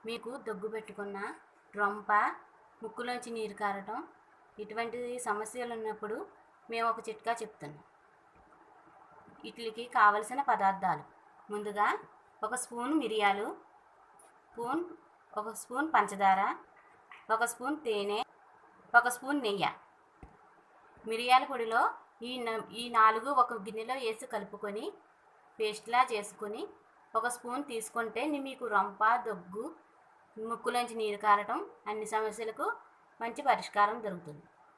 మీకు దగ్గు పెట్టుకున్న, రొంప, ముక్కులోంచి నీరు కారటం ఇటువంటి సమస్యలు ఉన్నప్పుడు మేము ఒక చిట్కా చెప్తున్నాం. వీటికి కావలసిన పదార్థాలు: ముందుగా ఒక స్పూన్ మిరియాలు, ఒక స్పూన్ పంచదార, ఒక స్పూన్ తేనె, ఒక స్పూన్ నెయ్యి. మిరియాల పొడిలో ఈ 4 ఒక గిన్నెలో వేసి కలుపుకొని పేస్ట్లా చేసుకొని ఒక స్పూన్ తీసుకుంటే మీకు రొంప, దగ్గు, ముక్కులోంచి నీరు కారటం అన్ని సమస్యలకు మంచి పరిష్కారం దొరుకుతుంది.